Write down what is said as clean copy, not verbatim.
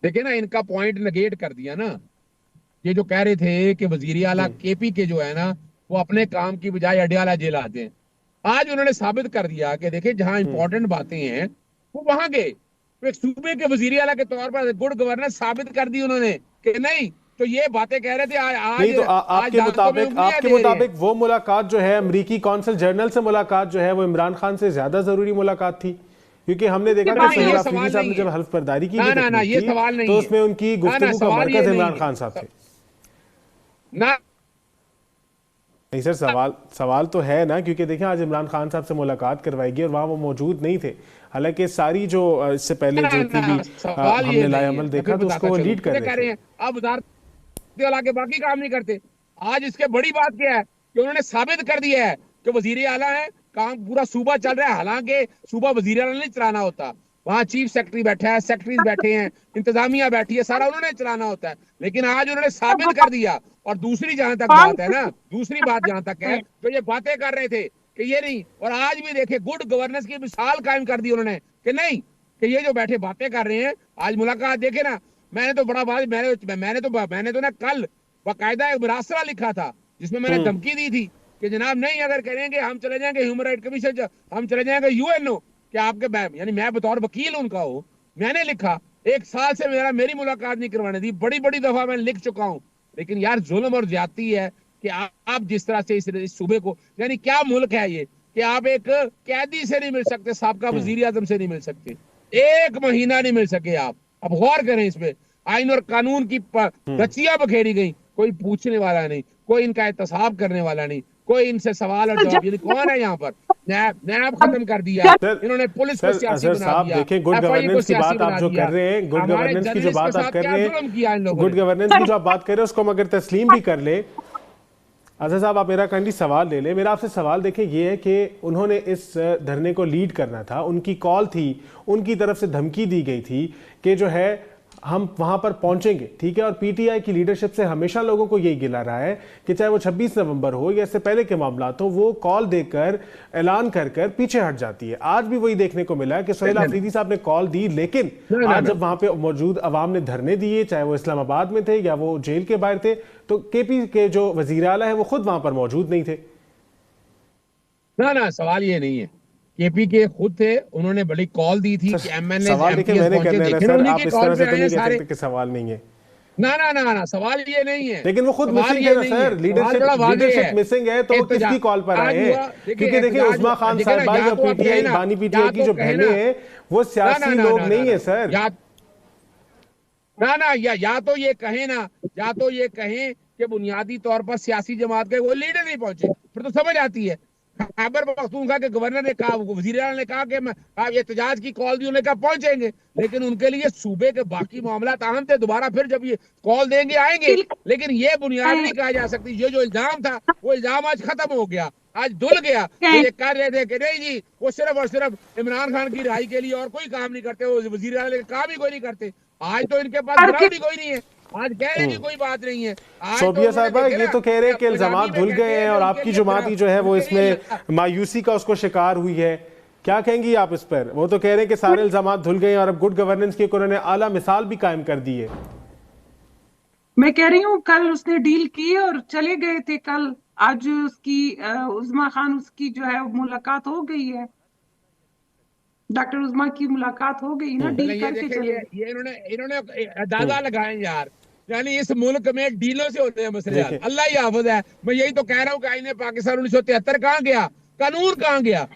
देखिए ना, इनका पॉइंट नेगेट कर दिया ना। ये जो कह रहे थे कि वजीर आला हम्म। केपी के जो है ना, वो अपने काम की बजाय अडयाला जेल आते हैं। आज उन्होंने साबित कर दिया कि देखिए जहां हम्म। इंपॉर्टेंट बातें हैं वो वहां गए। तो एक सूबे के वजीर आला के तौर पर गुड गवर्नेंस साबित कर दी उन्होंने कि नहीं। तो ये बातें कह रहे थे आज नहीं तो आज, आज आपके दांतों में मुताबिक उंगलियां आपके दे रहे हैं। मुताबिक वो मुलाकात जो है अमेरिकी कौंसल जनरल से मुलाकात जो है वो इमरान खान से ज्यादा जरूरी मुलाकात थी, क्योंकि हमने उसके देखा कि नहीं, सोहेल ये अफरीदी सवाल साहब ने नहीं है। जब हल्फ बर्दारी की ना भी ना ना, तकलीफ ये की सवाल तो नहीं है। उसमें उनकी ना ना, गुफ्तगू का सवाल ये मरकज नहीं इमरान है। खान साहब थे। ना नहीं सर, सवाल सवाल तो है ना, क्योंकि देखिए आज इमरान खान साहब से मुलाकात करवाएगी और वहाँ वो मौजूद नहीं थे। हालांकि सारी जो इससे पहले ना जितनी भी ना, सवाल ये हमने नहीं है। लाएअमल मैं देखा फिर तो उसको बताता वो चलूं लीड कर क्यों रहे कह थे। रहे हैं। अब वजारत आला के बाकी काम नहीं करते। आज इसके बड़ी बात क्या है कि उन्होंने साबित कर दिया है कि वजीर आला है, काम पूरा सूबा चल रहा है। हालांकि सूबा वजीर आला नहीं चलाना होता, वहां चीफ सेक्रेटरी बैठा है, सेक्रेटरीज बैठे हैं, इंतजामिया बैठी है, सारा उन्होंने चलाना होता है। लेकिन आज उन्होंने साबित कर दिया। और दूसरी जहां तक कौन बात है ना, दूसरी बात जहां तक है, तो ये बातें कर रहे थे कि ये नहीं, और आज भी देखे गुड गवर्नेंस की मिसाल कायम कर दी उन्होंने कि नहीं, कि ये जो बैठे बातें कर रहे हैं। आज मुलाकात देखे ना, मैंने तो बड़ा बात मैंने तो ना कल बाकायदा एक मुरासला लिखा था जिसमें मैंने हम्म। धमकी दी थी कि जनाब नहीं अगर करेंगे हम चले जाएंगे ह्यूमन राइट कमीशन, हम चले जाएंगे यूएनओ। कि आपके यानी मैं बतौर वकील उनका हूं। मैंने लिखा, 1 साल से मेरी मुलाकात नहीं करवाने दी, बड़ी बड़ी दफा मैं लिख चुका हूं। लेकिन यार जुल्म और ज्यादती है कि आप जिस तरह से इस सूबे को, यानी क्या मुल्क है ये कि आप एक कैदी से नहीं मिल सकते, साबका हम्म। वजीर आजम से नहीं मिल सकते, 1 महीना नहीं मिल सके आप। अब गौर करें इसमें। आइन और कानून की हम्म। रचियां बखेरी गई, कोई पूछने वाला नहीं, कोई इनका एहतसाब करने वाला नहीं, कोई इनसे सवाल और जवाब, यानी कौन है यहाँ पर। नैब नैब खत्म कर दिया। सर इन्होंने पुलिस को सर सियासी अजहर बना साहब दिया, देखें, गुड एफआईए को गवर्नेंस की सियासी बात आप बना जो कर दिया। रहे हैं, गुड हमारे गवर्नेंस की जो जर्नलिस्ट के बात आप साथ कर क्या रहे जुल्म किया इन हैं, लोगों गुड ने। गवर्नेंस की जो आप बात कर रहे हैं उसको हम अगर तस्लीम भी कर ले, अजहर साहब आप मेरा काइंडली सवाल ले ले। मेरा आपसे सवाल देखें ये है कि उन्होंने इस धरने को लीड करना था, उनकी कॉल थी, उनकी तरफ से धमकी दी गई थी कि जो है हम वहां पर पहुंचेंगे, ठीक है। और पीटीआई की लीडरशिप से हमेशा लोगों को यही गिला रहा है कि चाहे वो 26 नवंबर हो या इससे पहले के मामला तो वो कॉल देकर ऐलान कर कर पीछे हट जाती है। आज भी वही देखने को मिला कि सोहेल अफरीदी साहब ने कॉल दी, लेकिन ना ना आज ना, जब वहां पे मौजूद अवाम ने धरने दिए, चाहे वो इस्लामाबाद में थे या वो जेल के बाहर थे, तो केपी के जो वजीर आला है वो खुद वहां पर मौजूद नहीं थे। ना ना, सवाल ये नहीं है। केपी के खुद थे, उन्होंने बड़ी कॉल दी थी सर कि एमएनए सवाल देखिए एमपीएस मैंने पहुंचे, करना है ना देखे ना सर, उन्हीं की आप इस कॉल तरह पे से तो आए नहीं हैं कह सारे। सकते कि सवाल नहीं है। ना ना ना ना, सवाल ये नहीं है। लेकिन वो खुद सवाल मिसिंग थे ये ना नहीं सर, है, सवाल लीडरशिप बड़ा वाज़ेह लीडरशिप है। मिसिंग है तो वो किसकी कॉल पर आए एहतजाज हैं? हुआ, देखिए क्योंकि देखिए एहतजाज उस्मा हुआ, खान देखिए ना, साहिबा या या तो आप कहें पीटीआई ना, बानी या पीटीआई की तो जो कहें बहनें ना, हैं वो ना ना सियासी ना लोग ना ना नहीं है ना, सर। या ना ना, या तो ये कहें ना, या तो ये कहें कि बुनियादी तौर पर सियासी जमात के वो लीडर नहीं पहुंचे, फिर तो समझ आती है। खैबर पख्तूनख्वा के गवर्नर ने कहा, वजीर आला ने कहा कि आप एहतजाज की कॉल दी, उन्होंने कहा पहुंचेंगे। लेकिन उनके लिए सूबे के बाकी मामला अहम थे, दोबारा फिर जब ये कॉल देंगे आएंगे। लेकिन ये बुनियाद नहीं कहा जा सकती, ये जो इल्जाम था वो इल्जाम आज खत्म हो गया, आज धुल गया। जो ये कर रहे थे कि नहीं जी वो सिर्फ और सिर्फ इमरान खान की रिहाई के लिए और कोई काम नहीं करते, वो वजीर आला के काम ही कोई नहीं करते। आज तो इनके पास ग्राउंड ही कोई नहीं है, आज कहने की कोई बात नहीं है। आज तो शोबिया उन्होंने साहबा देखे ये ना तो कह रहे कि हैं कि पंजाबी इल्जामात में धुल कहते गए हैं हैं कि और उनके आपकी लिए जमात ही जो है वो उनके लिए इसमें मायूसी का उसको शिकार हुई है। क्या कहेंगी आप इस पर? वो तो कह रहे हैं कि सारे इल्जामात धुल गए हैं और अब गुड गवर्नेंस की उन्होंने आला मिसाल भी कायम कर दी है। मैं कह रही हूँ कल उसने डील की और चले गए थे कल। आज उसकी उस्मा खान उसकी जो है मुलाकात हो गई है, डॉक्टर उस्मा की मुलाकात हो गई ना, पहले डील ये करके देखे, चले गए। ये इन्होंने इन्होंने अंदाजा लगाए यार। यानी इस मुल्क में डीलों से होते हैं मसले हल। देखें अल्लाह ही हाफिज है। मैं यही तो कह रहा हूँ कि आईने पाकिस्तान 1973 कहाँ गया, कानून कहाँ गया।